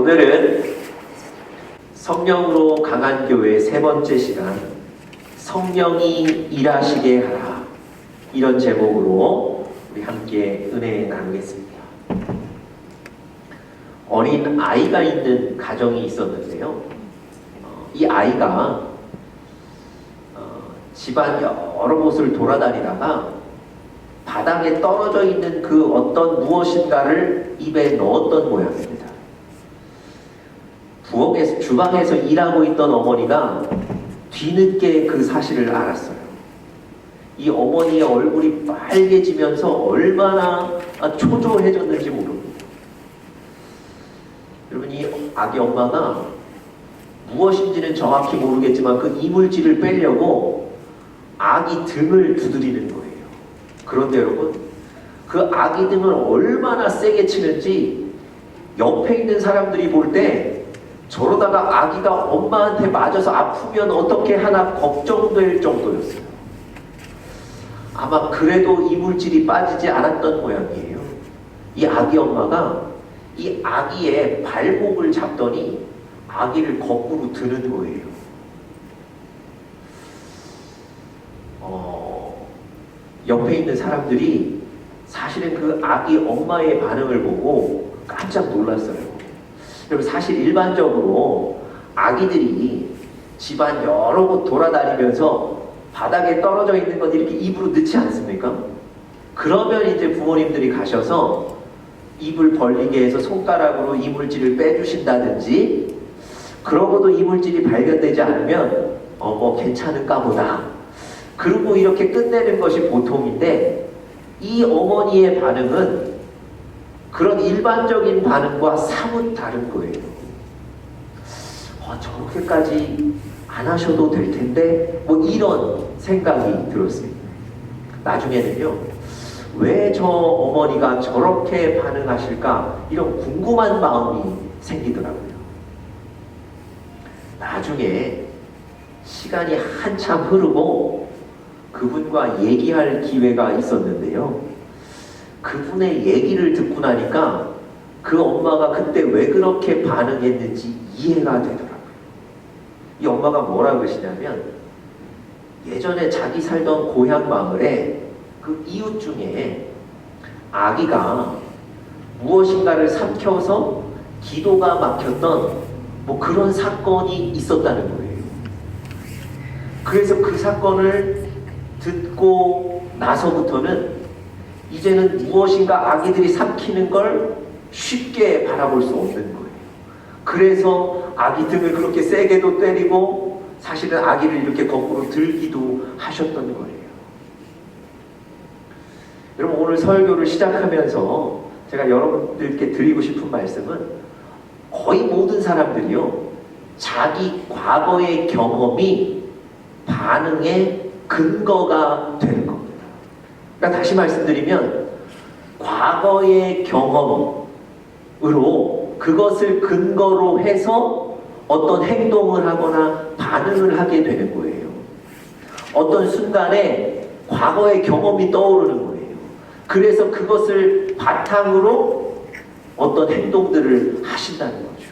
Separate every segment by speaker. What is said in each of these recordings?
Speaker 1: 오늘은 성령으로 강한 교회 세 번째 시간, 성령이 일하시게 하라, 이런 제목으로 우리 함께 은혜 나누겠습니다. 어린 아이가 있는 가정이 있었는데요. 이 아이가 집안 여러 곳을 돌아다니다가 바닥에 떨어져 있는 그 어떤 무엇인가를 입에 넣었던 모양입니다. 부엌에서, 주방에서 일하고 있던 어머니가 뒤늦게 그 사실을 알았어요. 이 어머니의 얼굴이 빨개지면서 얼마나 초조해졌는지 모릅니다. 여러분, 이 아기 엄마가 무엇인지는 정확히 모르겠지만 그 이물질을 빼려고 아기 등을 두드리는 거예요. 그런데 여러분, 그 아기 등을 얼마나 세게 치는지 옆에 있는 사람들이 볼 때 저러다가 아기가 엄마한테 맞아서 아프면 어떻게 하나 걱정될 정도였어요. 아마 그래도 이물질이 빠지지 않았던 모양이에요. 이 아기 엄마가 이 아기의 발목을 잡더니 아기를 거꾸로 드는 거예요. 옆에 있는 사람들이 사실은 그 아기 엄마의 반응을 보고 깜짝 놀랐어요. 여러분, 사실 일반적으로 아기들이 집안 여러 곳 돌아다니면서 바닥에 떨어져 있는 것 이렇게 입으로 넣지 않습니까? 그러면 이제 부모님들이 가셔서 입을 벌리게 해서 손가락으로 이물질을 빼주신다든지, 그러고도 이물질이 발견되지 않으면 뭐 괜찮은가 보다, 그리고 이렇게 끝내는 것이 보통인데, 이 어머니의 반응은 그런 일반적인 반응과 사뭇 다른 거예요. 저렇게까지 안 하셔도 될 텐데, 뭐 이런 생각이 들었습니다. 나중에는요, 왜 저 어머니가 저렇게 반응하실까, 이런 궁금한 마음이 생기더라고요. 나중에 시간이 한참 흐르고 그분과 얘기할 기회가 있었는데요. 그분의 얘기를 듣고 나니까 그 엄마가 그때 왜 그렇게 반응했는지 이해가 되더라고요. 이 엄마가 뭐라 그러시냐면, 예전에 자기 살던 고향 마을에 그 이웃 중에 아기가 무엇인가를 삼켜서 기도가 막혔던 뭐 그런 사건이 있었다는 거예요. 그래서 그 사건을 듣고 나서부터는 이제는 무엇인가 아기들이 삼키는 걸 쉽게 바라볼 수 없는 거예요. 그래서 아기 등을 그렇게 세게도 때리고 사실은 아기를 이렇게 거꾸로 들기도 하셨던 거예요. 여러분, 오늘 설교를 시작하면서 제가 여러분들께 드리고 싶은 말씀은, 거의 모든 사람들이요, 자기 과거의 경험이 반응의 근거가 되는 겁니다. 그러니까 다시 말씀드리면, 과거의 경험으로 그것을 근거로 해서 어떤 행동을 하거나 반응을 하게 되는 거예요. 어떤 순간에 과거의 경험이 떠오르는 거예요. 그래서 그것을 바탕으로 어떤 행동들을 하신다는 거죠.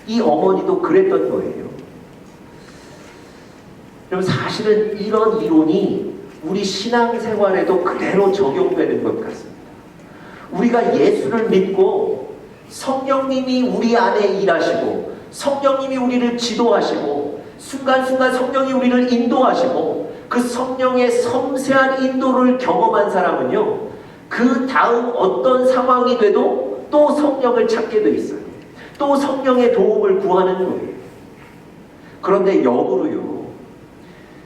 Speaker 1: 이 어머니도 그랬던 거예요. 여러분, 사실은 이런 이론이 우리 신앙생활에도 그대로 적용되는 것 같습니다. 우리가 예수를 믿고 성령님이 우리 안에 일하시고 성령님이 우리를 지도하시고 순간순간 성령이 우리를 인도하시고 그 성령의 섬세한 인도를 경험한 사람은요, 그 다음 어떤 상황이 돼도 또 성령을 찾게 돼 있어요. 또 성령의 도움을 구하는 거예요. 그런데 역으로요,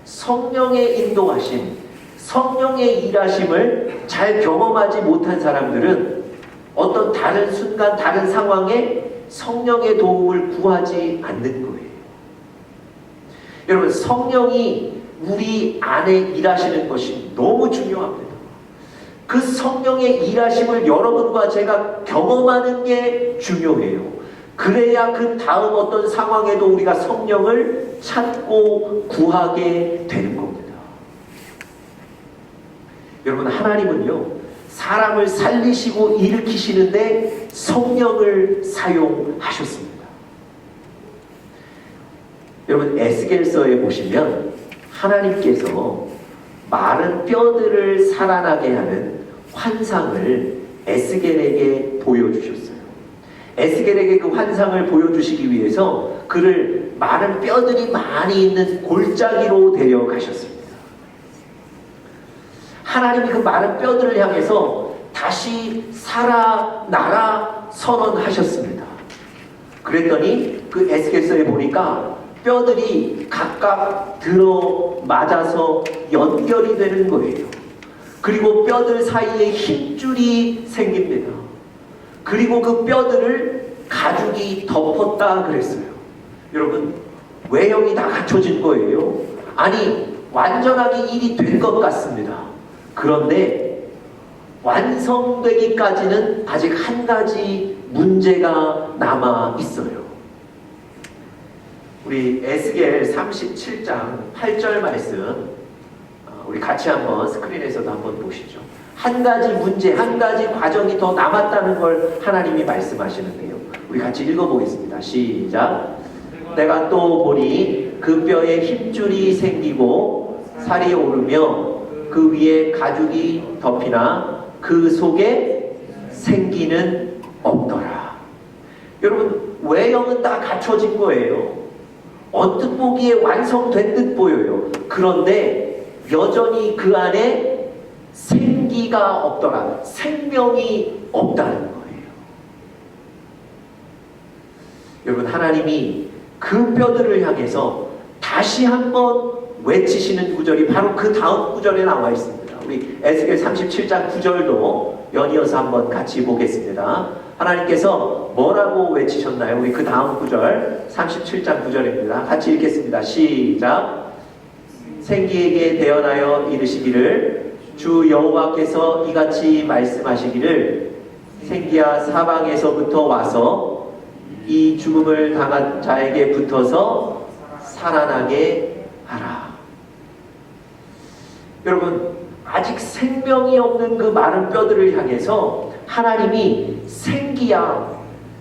Speaker 1: 성령의 인도하심, 성령의 일하심을 잘 경험하지 못한 사람들은 어떤 다른 순간, 다른 상황에 성령의 도움을 구하지 않는 거예요. 여러분, 성령이 우리 안에 일하시는 것이 너무 중요합니다. 그 성령의 일하심을 여러분과 제가 경험하는 게 중요해요. 그래야 그 다음 어떤 상황에도 우리가 성령을 찾고 구하게 되는 겁니다. 여러분, 하나님은요, 사람을 살리시고 일으키시는데 성령을 사용하셨습니다. 여러분, 에스겔서에 보시면 하나님께서 마른 뼈들을 살아나게 하는 환상을 에스겔에게 보여주셨어요. 에스겔에게 그 환상을 보여주시기 위해서 그를 마른 뼈들이 많이 있는 골짜기로 데려가셨습니다. 하나님이 그 마른 뼈들을 향해서 다시 살아나라 선언하셨습니다. 그랬더니 그 에스겔서에 보니까 뼈들이 각각 들어 맞아서 연결이 되는 거예요. 그리고 뼈들 사이에 힘줄이 생깁니다. 그리고 그 뼈들을 가죽이 덮었다 그랬어요. 여러분, 외형이 다 갖춰진 거예요. 아니, 완전하게 일이 된 것 같습니다. 그런데 완성되기까지는 아직 한 가지 문제가 남아 있어요. 우리 에스겔 37장 8절 말씀, 우리 같이 한번 스크린에서도 한번 보시죠. 한 가지 문제, 한 가지 과정이 더 남았다는 걸 하나님이 말씀하시는데요. 우리 같이 읽어보겠습니다. 시작. 내가 또 보니 그 뼈에 힘줄이 생기고 살이 오르며 그 위에 가죽이 덮이나 그 속에 생기는 없더라. 여러분, 외형은 다 갖춰진 거예요. 언뜻 보기에 완성된 듯 보여요. 그런데 여전히 그 안에 생기가 없더라. 생명이 없다는 거예요. 여러분, 하나님이 그 뼈들을 향해서 다시 한번 외치시는 구절이 바로 그 다음 구절에 나와 있습니다. 우리 에스겔 37장 9절도 연이어서 한번 같이 보겠습니다. 하나님께서 뭐라고 외치셨나요? 우리 그 다음 구절 37장 9절입니다. 같이 읽겠습니다. 시작. 생기에게 대언하여 이르시기를 주 여호와께서 이같이 말씀하시기를 생기야 사방에서부터 와서 이 죽음을 당한 자에게 붙어서 살아나게 하라. 여러분, 아직 생명이 없는 그 마른 뼈들을 향해서 하나님이 생기야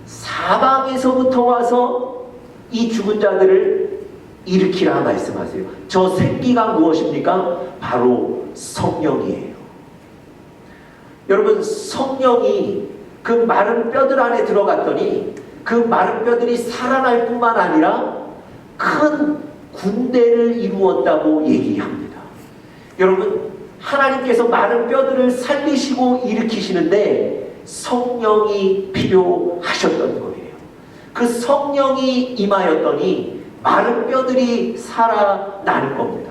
Speaker 1: 사방에서부터 와서 이 죽은 자들을 일으키라 말씀하세요. 저 생기가 무엇입니까? 바로 성령이에요. 여러분, 성령이 그 마른 뼈들 안에 들어갔더니 그 마른 뼈들이 살아날 뿐만 아니라 큰 군대를 이루었다고 얘기합니다. 여러분, 하나님께서 마른 뼈들을 살리시고 일으키시는데 성령이 필요하셨던 거예요. 그 성령이 임하였더니 마른 뼈들이 살아나는 겁니다.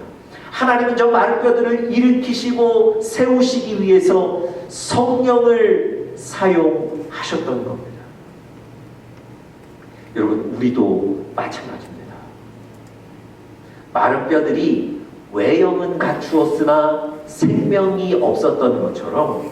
Speaker 1: 하나님은 저 마른 뼈들을 일으키시고 세우시기 위해서 성령을 사용하셨던 겁니다. 여러분, 우리도 마찬가지입니다. 마른 뼈들이 외형은 갖추었으나 생명이 없었던 것처럼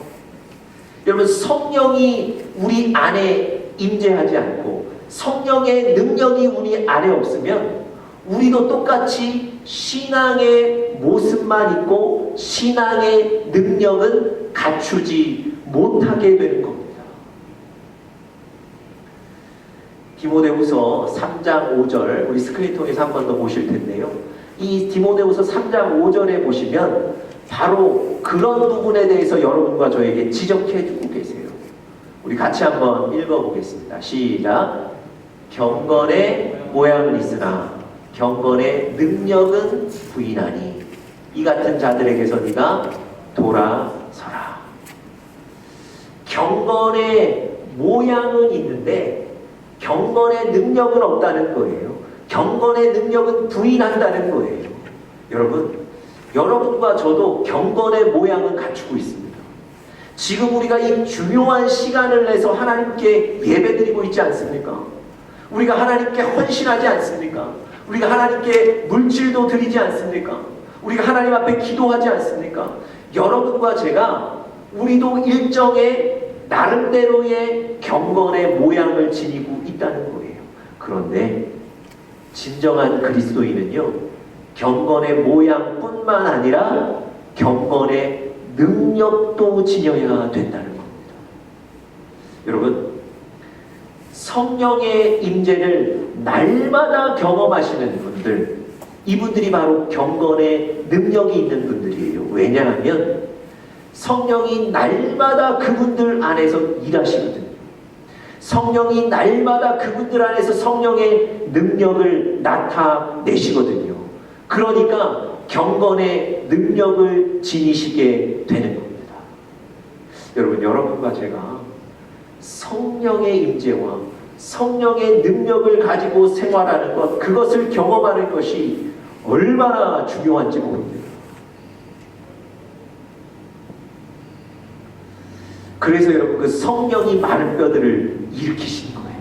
Speaker 1: 여러분, 성령이 우리 안에 임재하지 않고 성령의 능력이 우리 안에 없으면 우리도 똑같이 신앙의 모습만 있고 신앙의 능력은 갖추지 못하게 되는 겁니다. 디모데후서 3장 5절, 우리 스크린 통해서 한 번 더 보실 텐데요. 이 디모데후서 3장 5절에 보시면 바로 그런 부분에 대해서 여러분과 저에게 지적해 주고 계세요. 우리 같이 한번 읽어보겠습니다. 시작. 경건의 모양은 있으나 경건의 능력은 부인하니 이 같은 자들에게서 네가 돌아서라. 경건의 모양은 있는데 경건의 능력은 없다는 거예요. 경건의 능력은 부인한다는 거예요. 여러분, 여러분과 저도 경건의 모양은 갖추고 있습니다. 지금 우리가 이 중요한 시간을 내서 하나님께 예배드리고 있지 않습니까? 우리가 하나님께 헌신하지 않습니까? 우리가 하나님께 물질도 드리지 않습니까? 우리가 하나님 앞에 기도하지 않습니까? 여러분과 제가 우리도 일정의 나름대로의 경건의 모양을 지니고 있다는 거예요. 그런데 진정한 그리스도인은요, 경건의 모양뿐만 아니라 경건의 능력도 지녀야 된다는 겁니다. 여러분, 성령의 임재를 날마다 경험하시는 분들, 이분들이 바로 경건의 능력이 있는 분들이에요. 왜냐하면 성령이 날마다 그분들 안에서 일하시거든요. 성령이 날마다 그분들 안에서 성령의 능력을 나타내시거든요. 그러니까 경건의 능력을 지니시게 되는 겁니다. 여러분, 여러분과 제가 성령의 임재와 성령의 능력을 가지고 생활하는 것, 그것을 경험하는 것이 얼마나 중요한지 모릅니다. 그래서 여러분, 그 성령이 마른 뼈들을 일으키신 거예요.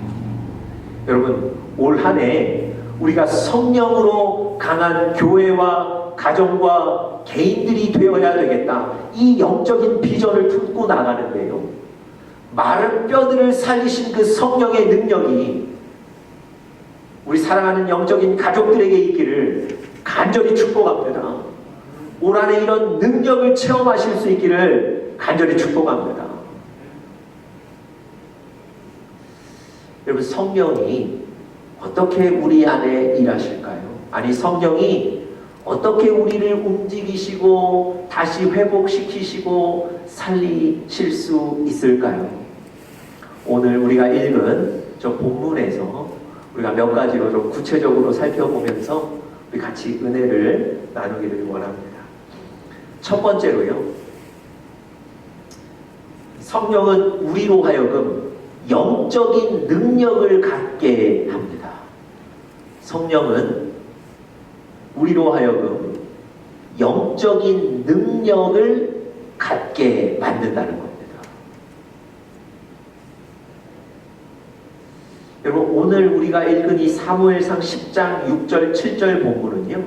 Speaker 1: 여러분, 올 한 해 우리가 성령으로 강한 교회와 가정과 개인들이 되어야 되겠다, 이 영적인 비전을 품고 나가는데요, 마른 뼈들을 살리신 그 성령의 능력이 우리 사랑하는 영적인 가족들에게 있기를 간절히 축복합니다. 올 한 해 이런 능력을 체험하실 수 있기를 간절히 축복합니다. 여러분, 성령이 어떻게 우리 안에 일하실까요? 아니, 성령이 어떻게 우리를 움직이시고 다시 회복시키시고 살리실 수 있을까요? 오늘 우리가 읽은 저 본문에서 우리가 몇 가지로 좀 구체적으로 살펴보면서 우리 같이 은혜를 나누기를 원합니다. 첫 번째로요, 성령은 우리로 하여금 영적인 능력을 갖게 합니다. 성령은 우리로 하여금 영적인 능력을 갖게 만든다는 겁니다. 여러분, 오늘 우리가 읽은 이 사무엘상 10장 6절 7절 본문은요,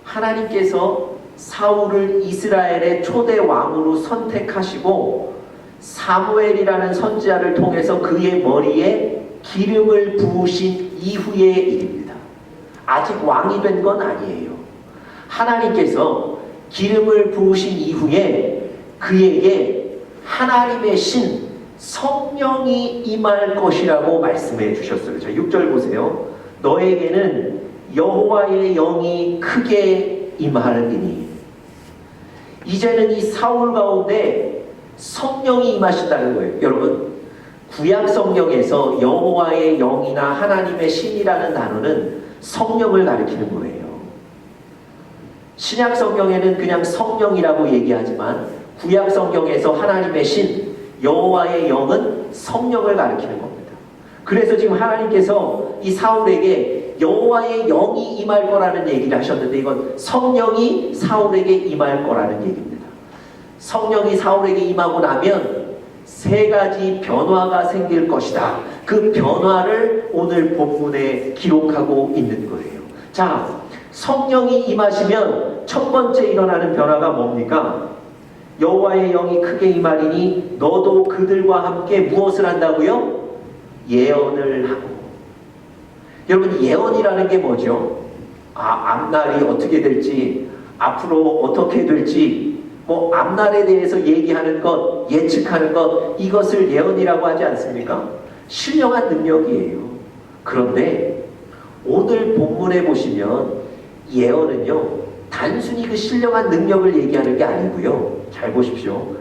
Speaker 1: 하나님께서 사울을 이스라엘의 초대 왕으로 선택하시고 사무엘이라는 선지자를 통해서 그의 머리에 기름을 부으신 이후의 일입니다. 아직 왕이 된 건 아니에요. 하나님께서 기름을 부으신 이후에 그에게 하나님의 신 성령이 임할 것이라고 말씀해 주셨어요. 자, 6절 보세요. 너에게는 여호와의 영이 크게 임하리니. 이제는 이 사울 가운데 성령이 임하신다는 거예요. 여러분, 구약 성경에서 여호와의 영이나 하나님의 신이라는 단어는 성령을 가리키는 거예요. 신약 성경에는 그냥 성령이라고 얘기하지만 구약 성경에서 하나님의 신, 여호와의 영은 성령을 가리키는 겁니다. 그래서 지금 하나님께서 이 사울에게 여호와의 영이 임할 거라는 얘기를 하셨는데, 이건 성령이 사울에게 임할 거라는 얘기입니다. 성령이 사울에게 임하고 나면 세 가지 변화가 생길 것이다. 그 변화를 오늘 본문에 기록하고 있는 거예요. 자, 성령이 임하시면 첫 번째 일어나는 변화가 뭡니까? 여호와의 영이 크게 임하리니 너도 그들과 함께 무엇을 한다고요? 예언을 하고. 여러분, 예언이라는 게 뭐죠? 앞날이 어떻게 될지, 앞으로 어떻게 될지, 앞날에 대해서 얘기하는 것, 예측하는 것, 이것을 예언이라고 하지 않습니까? 신령한 능력이에요. 그런데 오늘 본문에 보시면 예언은요, 단순히 그 신령한 능력을 얘기하는 게 아니고요. 잘 보십시오.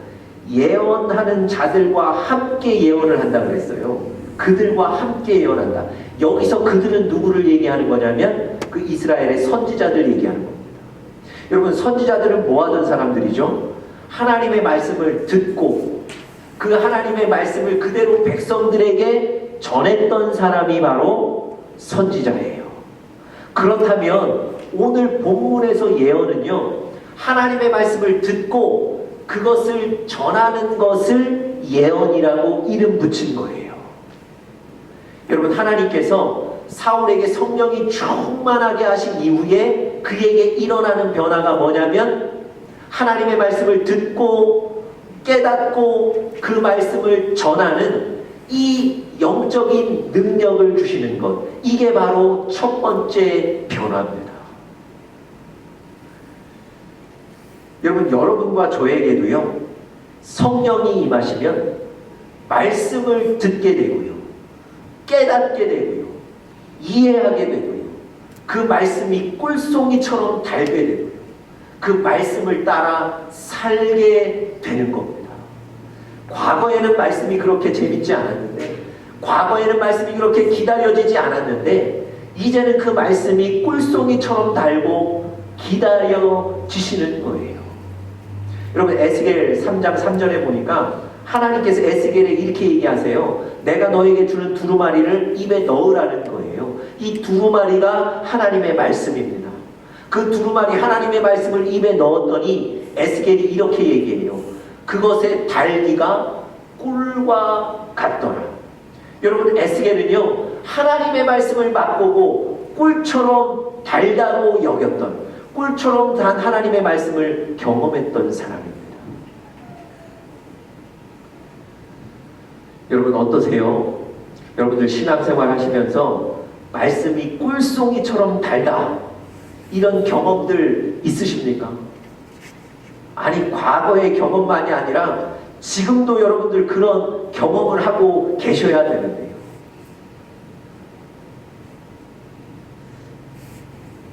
Speaker 1: 예언하는 자들과 함께 예언을 한다고 그랬어요. 그들과 함께 예언한다. 여기서 그들은 누구를 얘기하는 거냐면 그 이스라엘의 선지자들 얘기하는 겁니다. 여러분, 선지자들은 뭐 하던 사람들이죠? 하나님의 말씀을 듣고 그 하나님의 말씀을 그대로 백성들에게 전했던 사람이 바로 선지자예요. 그렇다면 오늘 본문에서 예언은요, 하나님의 말씀을 듣고 그것을 전하는 것을 예언이라고 이름 붙인 거예요. 여러분, 하나님께서 사울에게 성령이 충만하게 하신 이후에 그에게 일어나는 변화가 뭐냐면 하나님의 말씀을 듣고 깨닫고 그 말씀을 전하는 이 영적인 능력을 주시는 것, 이게 바로 첫 번째 변화입니다. 여러분, 여러분과 저에게도요, 성령이 임하시면 말씀을 듣게 되고요, 깨닫게 되고요, 이해하게 되고요, 그 말씀이 꿀송이처럼 달게 되고요, 그 말씀을 따라 살게 되는 겁니다. 과거에는 말씀이 그렇게 재밌지 않았는데, 과거에는 말씀이 그렇게 기다려지지 않았는데, 이제는 그 말씀이 꿀송이처럼 달고 기다려지시는 거예요. 여러분, 에스겔 3장 3절에 보니까 하나님께서 에스겔에 이렇게 얘기하세요. 내가 너에게 주는 두루마리를 입에 넣으라는 거예요. 이 두루마리가 하나님의 말씀입니다. 그 두루마리 하나님의 말씀을 입에 넣었더니 에스겔이 이렇게 얘기해요. 그것의 달기가 꿀과 같더라. 여러분, 에스겔은요, 하나님의 말씀을 맛보고 꿀처럼 달다고 여겼던, 꿀처럼 단 하나님의 말씀을 경험했던 사람입니다. 여러분, 어떠세요? 여러분들 신앙생활 하시면서 말씀이 꿀송이처럼 달다, 이런 경험들 있으십니까? 아니, 과거의 경험만이 아니라 지금도 여러분들 그런 경험을 하고 계셔야 되는데요.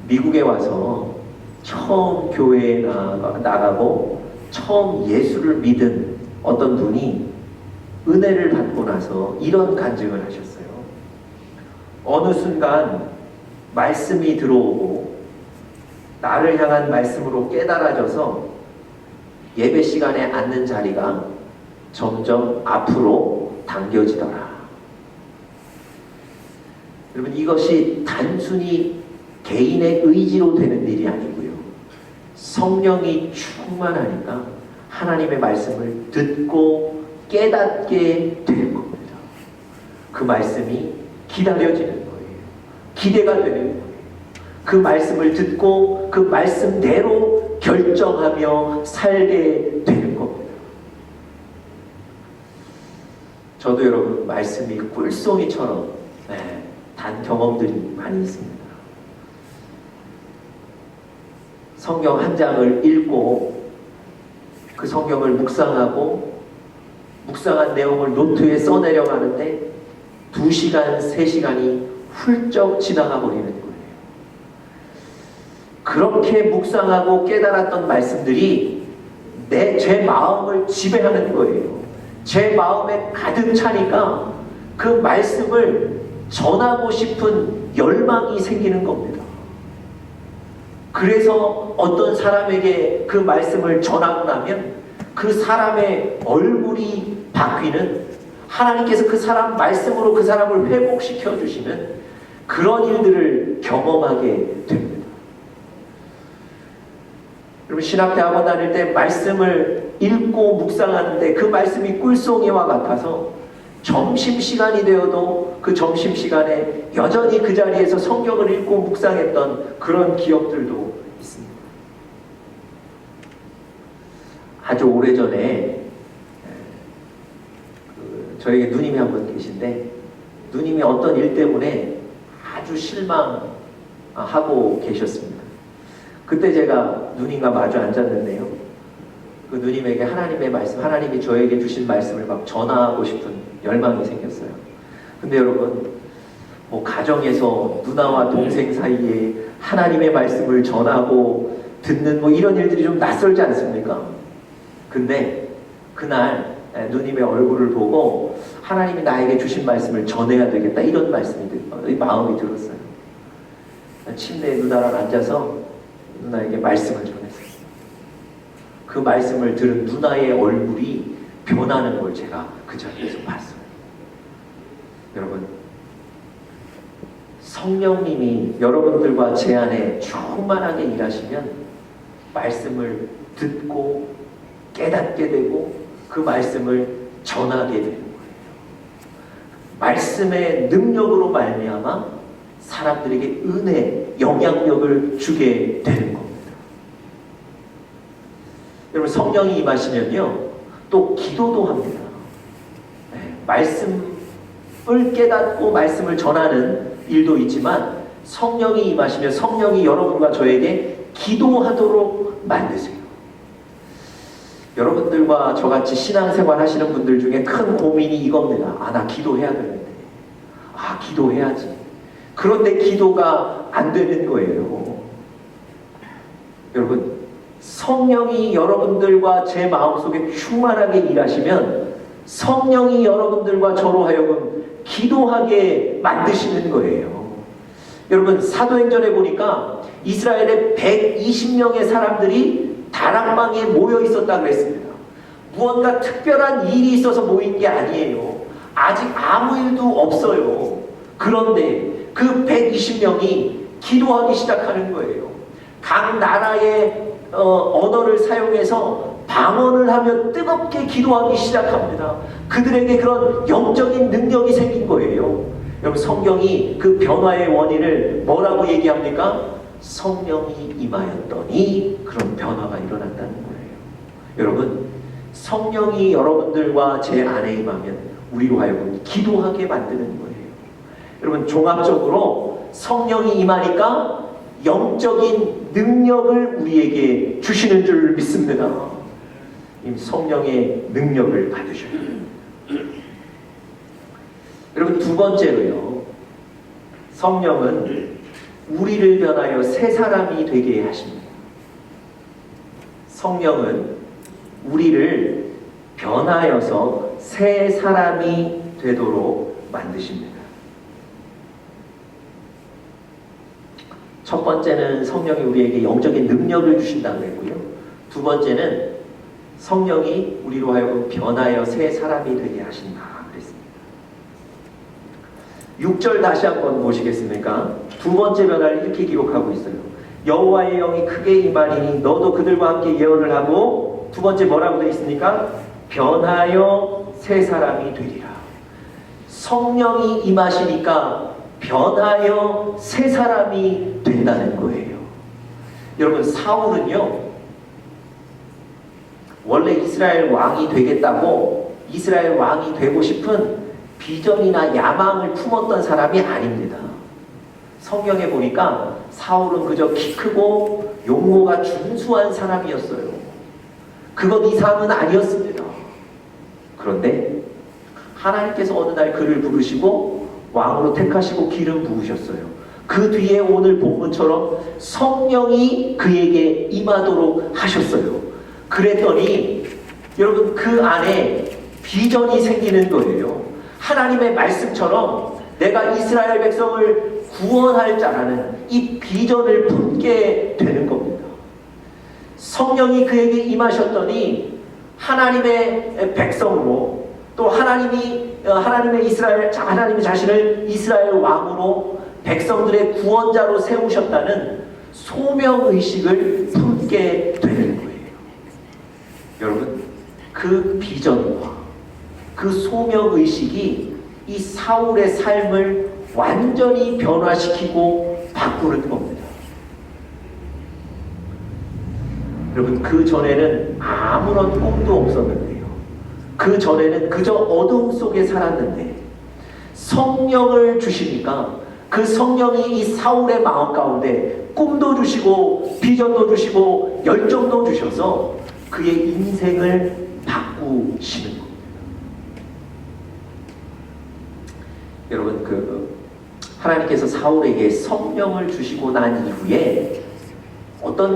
Speaker 1: 미국에 와서 처음 교회에 나가고 처음 예수를 믿은 어떤 분이 은혜를 받고 나서 이런 간증을 하셨어요. 어느 순간 말씀이 들어오고 나를 향한 말씀으로 깨달아져서 예배 시간에 앉는 자리가 점점 앞으로 당겨지더라. 여러분, 이것이 단순히 개인의 의지로 되는 일이 아니고요, 성령이 충만하니까 하나님의 말씀을 듣고 깨닫게 되는 겁니다. 그 말씀이 기다려지는 거예요. 기대가 되는 거예요. 그 말씀을 듣고 그 말씀대로 결정하며 살게 되는 겁니다. 저도 여러분, 말씀이 꿀송이처럼 단 경험들이 많이 있습니다. 성경 한 장을 읽고 그 성경을 묵상하고 묵상한 내용을 노트에 써내려가는데 2시간, 3시간이 훌쩍 지나가 버리는 거예요. 그렇게 묵상하고 깨달았던 말씀들이 제 마음을 지배하는 거예요. 제 마음에 가득 차니까 그 말씀을 전하고 싶은 열망이 생기는 겁니다. 그래서 어떤 사람에게 그 말씀을 전하고 나면 그 사람의 얼굴이 바뀌는, 하나님께서 그 사람 말씀으로 그 사람을 회복시켜 주시는 그런 일들을 경험하게 됩니다. 여러분, 신학대학원 다닐 때 말씀을 읽고 묵상하는데 그 말씀이 꿀송이와 같아서 점심시간이 되어도 그 점심시간에 여전히 그 자리에서 성경을 읽고 묵상했던 그런 기억들도 있습니다. 아주 오래전에 저에게 누님이 한 분 계신데, 누님이 어떤 일 때문에 아주 실망하고 계셨습니다. 그때 제가 누님과 마주 앉았는데요, 그 누님에게 하나님의 말씀, 하나님이 저에게 주신 말씀을 막 전하고 싶은 열망이 생겼어요. 근데 여러분, 뭐 가정에서 누나와 동생 사이에 하나님의 말씀을 전하고 듣는 뭐 이런 일들이 좀 낯설지 않습니까? 근데 그날 누님의 얼굴을 보고 하나님이 나에게 주신 말씀을 전해야 되겠다, 이런 마음이 들었어요. 침대에 누나랑 앉아서 누나에게 말씀을 전했어요. 그 말씀을 들은 누나의 얼굴이 변하는 걸 제가 그 자리에서 봤어요. 여러분, 성령님이 여러분들과 제 안에 충만하게 일하시면 말씀을 듣고 깨닫게 되고 그 말씀을 전하게 되는 거예요. 말씀의 능력으로 말미암아 사람들에게 은혜, 영향력을 주게 되는 겁니다. 여러분, 성령이 임하시면요, 또 기도도 합니다. 말씀을 깨닫고 말씀을 전하는 일도 있지만 성령이 임하시면 성령이 여러분과 저에게 기도하도록 만드세요. 여러분들과 저같이 신앙생활 하시는 분들 중에 큰 고민이 이겁니다. 나 기도해야 되는데. 기도해야지. 그런데 기도가 안 되는 거예요. 여러분, 성령이 여러분들과 제 마음속에 충만하게 일하시면 성령이 여러분들과 저로 하여금 기도하게 만드시는 거예요. 여러분, 사도행전에 보니까 이스라엘의 120명의 사람들이 다락방에 모여 있었다고 했습니다. 무언가 특별한 일이 있어서 모인 게 아니에요. 아직 아무 일도 없어요. 그런데 그 120명이 기도하기 시작하는 거예요. 각 나라의 언어를 사용해서 방언을 하며 뜨겁게 기도하기 시작합니다. 그들에게 그런 영적인 능력이 생긴 거예요. 여러분, 성경이 그 변화의 원인을 뭐라고 얘기합니까? 성령이 임하였더니 그런 변화가 일어난다는 거예요. 여러분, 성령이 여러분들과 제 안에 임하면 우리로 하여금 기도하게 만드는 거예요. 여러분, 종합적으로 성령이 임하니까 영적인 능력을 우리에게 주시는 줄 믿습니다. 성령의 능력을 받으셔야 돼요. 여러분, 두 번째로요, 성령은 우리를 변하여 새 사람이 되게 하십니다. 성령은 우리를 변하여서 새 사람이 되도록 만드십니다. 첫 번째는 성령이 우리에게 영적인 능력을 주신다고 했고요. 두 번째는 성령이 우리로 하여금 변하여 새 사람이 되게 하신다 그랬습니다. 6절 다시 한번 보시겠습니까? 두 번째 변화를 이렇게 기록하고 있어요. 여호와의 영이 크게 임하리니 너도 그들과 함께 예언을 하고, 두 번째 뭐라고 되어 있습니까? 변하여 새 사람이 되리라. 성령이 임하시니까 변하여 새 사람이 된다는 거예요. 여러분, 사울은요, 원래 이스라엘 왕이 되겠다고, 이스라엘 왕이 되고 싶은 비전이나 야망을 품었던 사람이 아닙니다. 성경에 보니까 사울은 그저 키 크고 용모가 준수한 사람이었어요. 그것 이상은 아니었습니다. 그런데 하나님께서 어느 날 그를 부르시고 왕으로 택하시고 기름 부으셨어요. 그 뒤에 오늘 본문처럼 성령이 그에게 임하도록 하셨어요. 그랬더니 여러분, 그 안에 비전이 생기는 거예요. 하나님의 말씀처럼 내가 이스라엘 백성을 구원할 자라는 이 비전을 품게 되는 겁니다. 성령이 그에게 임하셨더니 하나님의 백성으로, 또 하나님이 하나님의 자신을 이스라엘 왕으로 백성들의 구원자로 세우셨다는 소명의식을 품게 되는 거예요. 여러분, 그 비전과 그 소명의식이 이 사울의 삶을 완전히 변화시키고 바꾸는 겁니다. 여러분, 그 전에는 아무런 꿈도 없었는데요. 그 전에는 그저 어둠 속에 살았는데 성령을 주시니까 그 성령이 이 사울의 마음 가운데 꿈도 주시고 비전도 주시고 열정도 주셔서 그의 인생을 바꾸시는 겁니다. 여러분, 하나님께서 사울에게 성령을 주시고 난 이후에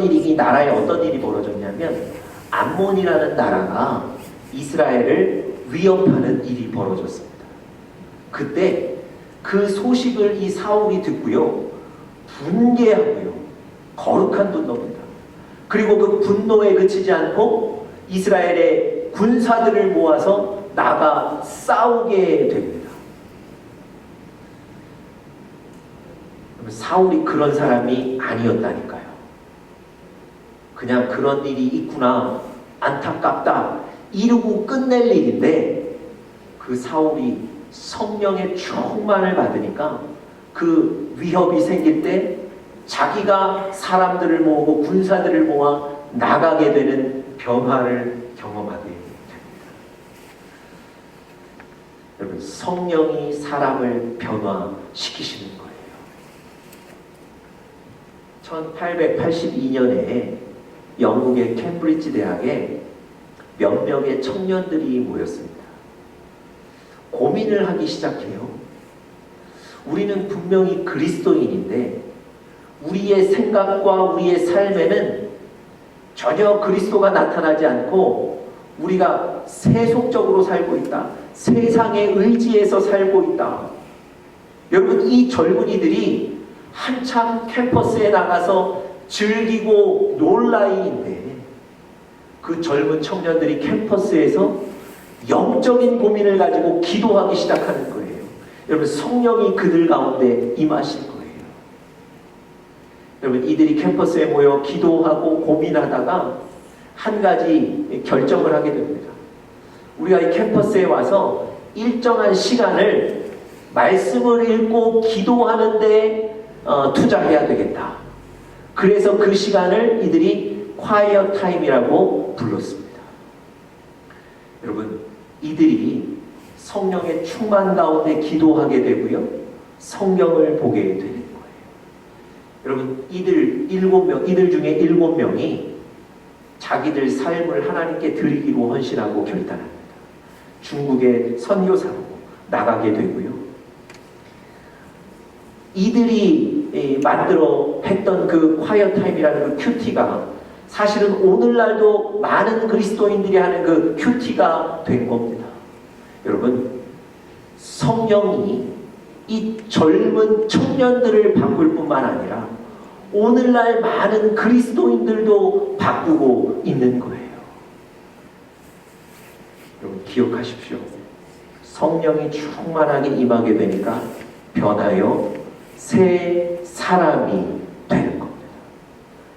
Speaker 1: 이 나라에 어떤 일이 벌어졌냐면, 암몬이라는 나라가 이스라엘을 위협하는 일이 벌어졌습니다. 그때 그 소식을 이 사울이 듣고요, 분개하고요, 거룩한 분노입니다. 그리고 그 분노에 그치지 않고 이스라엘의 군사들을 모아서 나가 싸우게 됩니다. 사울이 그런 사람이 아니었다니까요. 그냥 그런 일이 있구나, 안타깝다, 이루고 끝낼 일인데, 그 사울이 성령의 충만을 받으니까 그 위협이 생길 때 자기가 사람들을 모으고 군사들을 모아 나가게 되는 변화를 경험하게 됩니다. 여러분, 성령이 사람을 변화시키시는 거예요. 1882년에 영국의 캠브리지 대학에 몇 명의 청년들이 모였습니다. 고민을 하기 시작해요. 우리는 분명히 그리스도인인데 우리의 생각과 우리의 삶에는 전혀 그리스도가 나타나지 않고 우리가 세속적으로 살고 있다. 세상의 의지에서 살고 있다. 여러분, 이 젊은이들이 한참 캠퍼스에 나가서 즐기고 놀 나이인데 그 젊은 청년들이 캠퍼스에서 영적인 고민을 가지고 기도하기 시작하는 거예요. 여러분, 성령이 그들 가운데 임하신 거예요. 여러분, 이들이 캠퍼스에 모여 기도하고 고민하다가 한 가지 결정을 하게 됩니다. 우리가 이 캠퍼스에 와서 일정한 시간을 말씀을 읽고 기도하는 데 투자해야 되겠다. 그래서 그 시간을 이들이 콰이어 타임이라고 불렀습니다. 여러분, 이들이 성령의 충만 가운데 기도하게 되고요, 성경을 보게 되는 거예요. 여러분, 이들 중에 7명이 자기들 삶을 하나님께 드리기로 헌신하고 결단합니다. 중국의 선교사로 나가게 되고요. 이들이 만들어 했던 그 콰이어 타임이라는 그 큐티가 사실은 오늘날도 많은 그리스도인들이 하는 그 큐티가 된 겁니다. 여러분, 성령이 이 젊은 청년들을 바꿀 뿐만 아니라 오늘날 많은 그리스도인들도 바꾸고 있는 거예요. 여러분, 기억하십시오. 성령이 충만하게 임하게 되니까 변하여 새 사람이 되는 겁니다.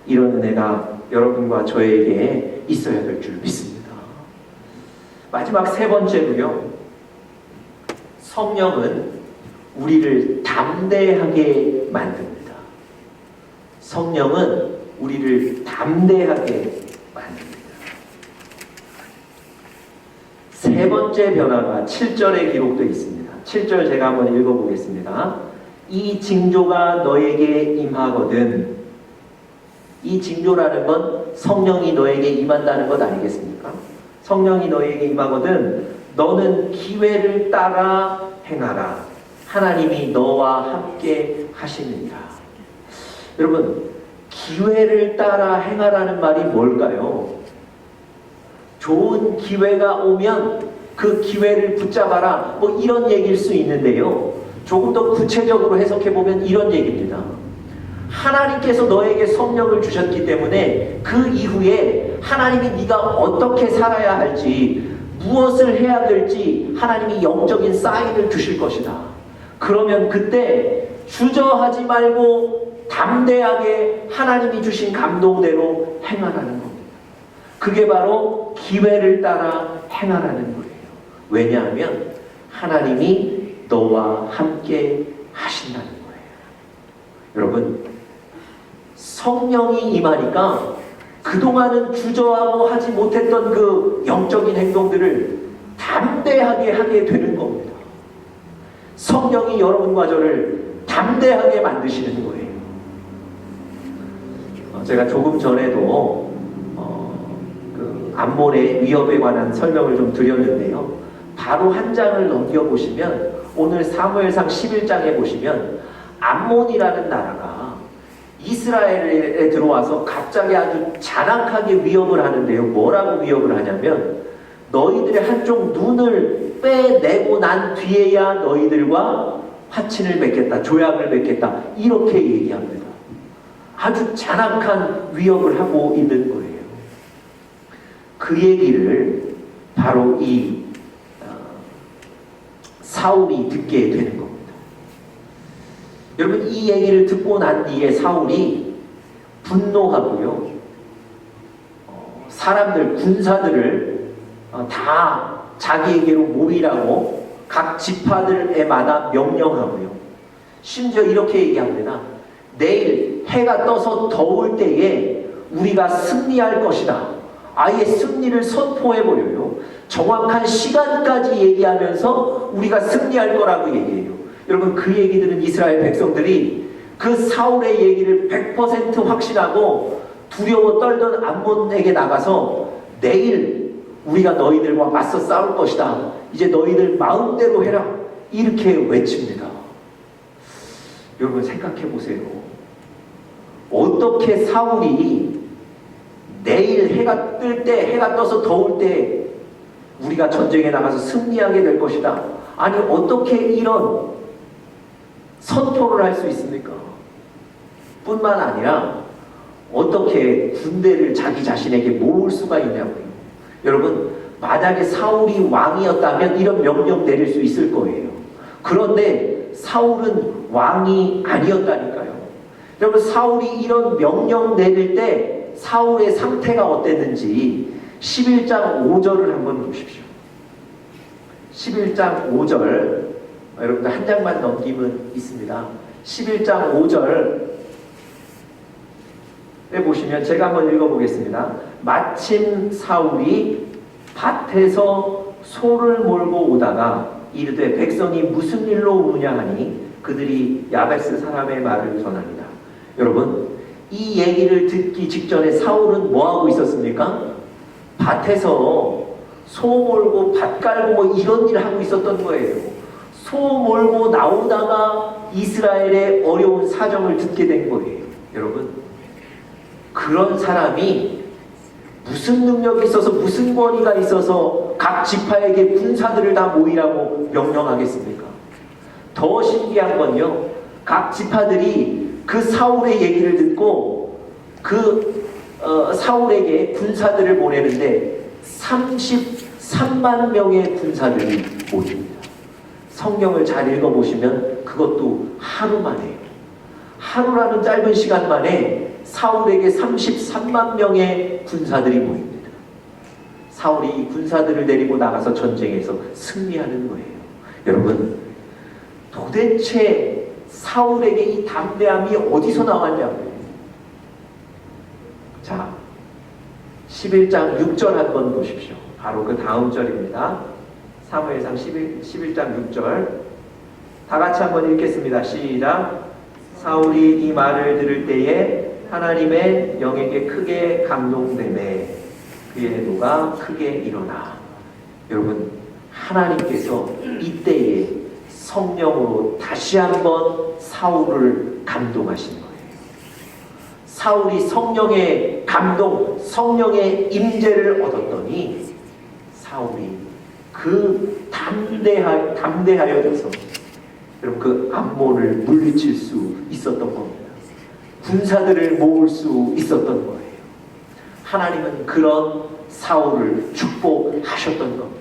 Speaker 1: 이런 은혜가 여러분과 저에게 있어야 될 줄 믿습니다. 마지막 세 번째로요, 성령은 우리를 담대하게 만듭니다. 성령은 우리를 담대하게 만듭니다. 세 번째 변화가 7절에 기록되어 있습니다. 7절 제가 한번 읽어보겠습니다. 이 징조가 너에게 임하거든. 이 징조라는 건 성령이 너에게 임한다는 것 아니겠습니까? 성령이 너에게 임하거든 너는 기회를 따라 행하라. 하나님이 너와 함께 하시느니라. 여러분, 기회를 따라 행하라는 말이 뭘까요? 좋은 기회가 오면 그 기회를 붙잡아라, 뭐 이런 얘기일 수 있는데요, 조금 더 구체적으로 해석해보면 이런 얘기입니다. 하나님께서 너에게 성령을 주셨기 때문에 그 이후에 하나님이 네가 어떻게 살아야 할지, 무엇을 해야 될지 하나님이 영적인 사인을 주실 것이다. 그러면 그때 주저하지 말고 담대하게 하나님이 주신 감동대로 행하라는 겁니다. 그게 바로 기회를 따라 행하라는 거예요. 왜냐하면 하나님이 너와 함께 하신다는 거예요. 여러분, 성령이 임하니까 그동안은 주저하고 하지 못했던 그 영적인 행동들을 담대하게 하게 되는 겁니다. 성령이 여러분과 저를 담대하게 만드시는 거예요. 제가 조금 전에도 그 암몬의 위협에 관한 설명을 좀 드렸는데요, 바로 한 장을 넘겨보시면 오늘 사무엘상 11장에 보시면 암몬이라는 나라가 이스라엘에 들어와서 갑자기 아주 잔악하게 위협을 하는데요. 뭐라고 위협을 하냐면 너희들의 한쪽 눈을 빼내고 난 뒤에야 너희들과 화친을 맺겠다, 조약을 맺겠다, 이렇게 얘기합니다. 아주 잔악한 위협을 하고 있는 거예요. 그 얘기를 바로 이 사울이 듣게 되는 겁니다. 여러분, 이 얘기를 듣고 난 뒤에 사울이 분노하고요, 사람들, 군사들을 다 자기에게로 모이라고 각 지파들에마다 명령하고요, 심지어 이렇게 얘기합니다. 내일 해가 떠서 더울 때에 우리가 승리할 것이다. 아예 승리를 선포해버려요. 정확한 시간까지 얘기하면서 우리가 승리할 거라고 얘기해요. 여러분, 그 얘기들은 이스라엘 백성들이 그 사울의 얘기를 100% 확신하고 두려워 떨던 암몬에게 나가서 내일 우리가 너희들과 맞서 싸울 것이다. 이제 너희들 마음대로 해라. 이렇게 외칩니다. 여러분 생각해 보세요. 어떻게 사울이 내일 해가 뜰 때, 해가 떠서 더울 때 우리가 전쟁에 나가서 승리하게 될 것이다. 아니 어떻게 이런 선포를 할 수 있습니까? 뿐만 아니라 어떻게 군대를 자기 자신에게 모을 수가 있냐고요. 여러분 만약에 사울이 왕이었다면 이런 명령 내릴 수 있을 거예요. 그런데 사울은 왕이 아니었다니까요. 여러분 사울이 이런 명령 내릴 때 사울의 상태가 어땠는지 11장 5절을 한번 보십시오. 11장 5절 여러분들 한 장만 넘기면 있습니다. 11장 5절에 보시면 제가 한번 읽어보겠습니다. 마침 사울이 밭에서 소를 몰고 오다가 이르되 백성이 무슨 일로 오느냐 하니 그들이 야베스 사람의 말을 전합니다. 여러분 이 얘기를 듣기 직전에 사울은 뭐하고 있었습니까? 밭에서 소 몰고 밭 깔고 뭐 이런 일을 하고 있었던 거예요. 소 몰고 나오다가 이스라엘의 어려운 사정을 듣게 된 거예요. 여러분 그런 사람이 무슨 능력이 있어서 무슨 권위가 있어서 각 지파에게 군사들을 다 모이라고 명령하겠습니까? 더 신기한 건요, 각 지파들이 그 사울의 얘기를 듣고 사울에게 군사들을 보내는데 33만 명의 군사들이 모입니다. 성경을 잘 읽어보시면 그것도 하루 만에, 하루라는 짧은 시간 만에 사울에게 33만 명의 군사들이 모입니다. 사울이 이 군사들을 데리고 나가서 전쟁에서 승리하는 거예요. 여러분 도대체 사울에게 이 담대함이 어디서 나왔냐고요. 자 11장 6절 한번 보십시오. 바로 그 다음 절입니다. 사무엘상 11장 6절 다 같이 한번 읽겠습니다. 시작. 사울이 이 말을 들을 때에 하나님의 영에게 크게 감동되매 그의 노가 크게 일어나. 여러분 하나님께서 이때에 성령으로 다시 한번 사울을 감동하신 거예요. 사울이 성령의 감동, 성령의 임재를 얻었더니 사울이 그 담대하여져서 여러분 그 암몬을 물리칠 수 있었던 겁니다. 군사들을 모을 수 있었던 거예요. 하나님은 그런 사울을 축복하셨던 겁니다.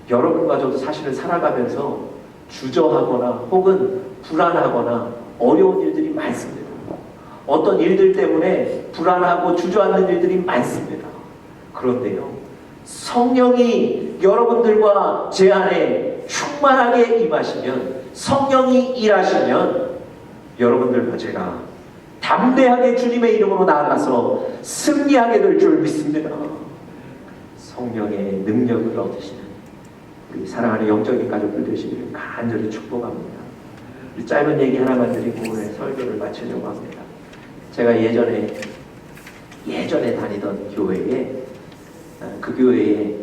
Speaker 1: 여러분과 저도 사실은 살아가면서 주저하거나 혹은 불안하거나 어려운 일들이 많습니다. 어떤 일들 때문에 불안하고 주저앉는 일들이 많습니다. 그런데요, 성령이 여러분들과 제 안에 충만하게 임하시면, 성령이 일하시면 여러분들과 제가 담대하게 주님의 이름으로 나아가서 승리하게 될 줄 믿습니다. 성령의 능력을 얻으시는 우리 사랑하는 영적인 가족들 되시기를 간절히 축복합니다. 우리 짧은 얘기 하나만 드리고 오늘 설교를 마치려고 합니다. 제가 예전에 다니던 교회에, 그 교회에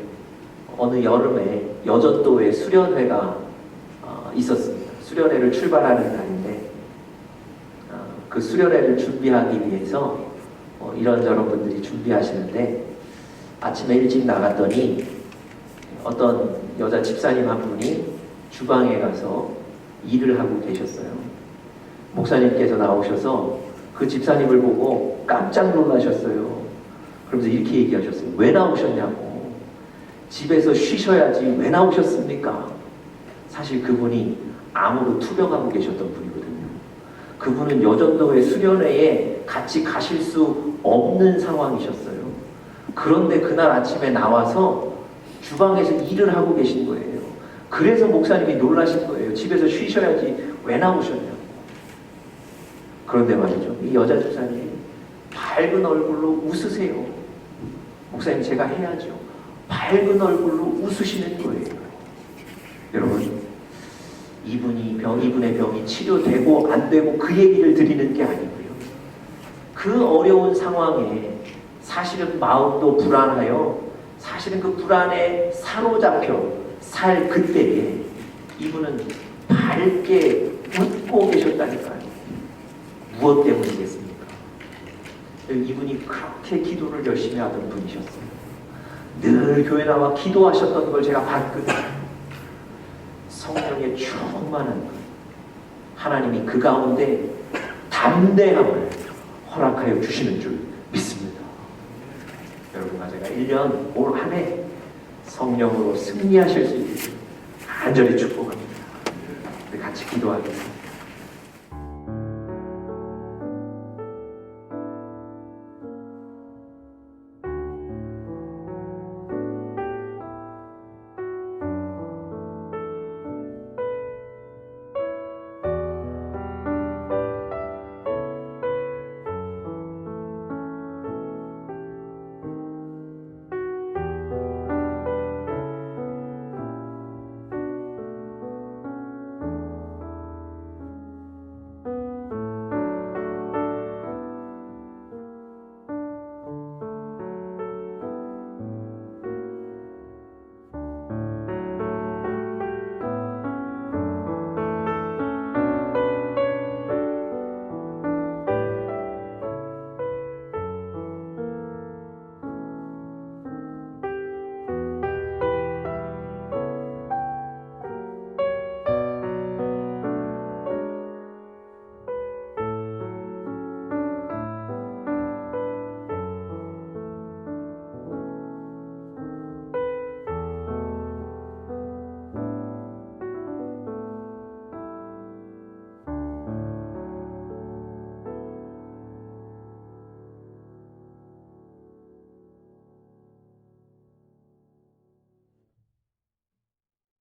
Speaker 1: 어느 여름에 여전도회 수련회가 있었습니다. 수련회를 출발하는 날인데 그 수련회를 준비하기 위해서 이런저런 분들이 준비하시는데 아침에 일찍 나갔더니 어떤 여자 집사님 한 분이 주방에 가서 일을 하고 계셨어요. 목사님께서 나오셔서 그 집사님을 보고 깜짝 놀라셨어요. 그러면서 이렇게 얘기하셨어요. 왜 나오셨냐고. 집에서 쉬셔야지 왜 나오셨습니까? 사실 그분이 암으로 투병하고 계셨던 분이거든요. 그분은 여전도회 수련회에 같이 가실 수 없는 상황이셨어요. 그런데 그날 아침에 나와서 주방에서 일을 하고 계신 거예요. 그래서 목사님이 놀라신 거예요. 집에서 쉬셔야지 왜 나오셨냐고. 그런데 말이죠, 이 여자 집사님이 밝은 얼굴로 웃으세요. 목사님 제가 해야죠. 밝은 얼굴로 웃으시는 거예요. 여러분, 이분의 병이 치료되고 안 되고 그 얘기를 드리는 게 아니고요. 그 어려운 상황에 사실은 마음도 불안하여 사실은 그 불안에 사로잡혀 살 그때에 이분은 밝게 웃고 계셨다니까요. 무엇 때문이겠습니까? 이분이 그렇게 기도를 열심히 하던 분이셨어요. 늘 교회 나와 기도하셨던 걸 제가 봤거든요. 성령의 충만한 분. 하나님이 그 가운데 담대함을 허락하여 주시는 줄 믿습니다. 여러분과 제가 1년 올 한 해 성령으로 승리하실 수 있게 간절히 축복합니다. 우리 같이 기도하겠습니다.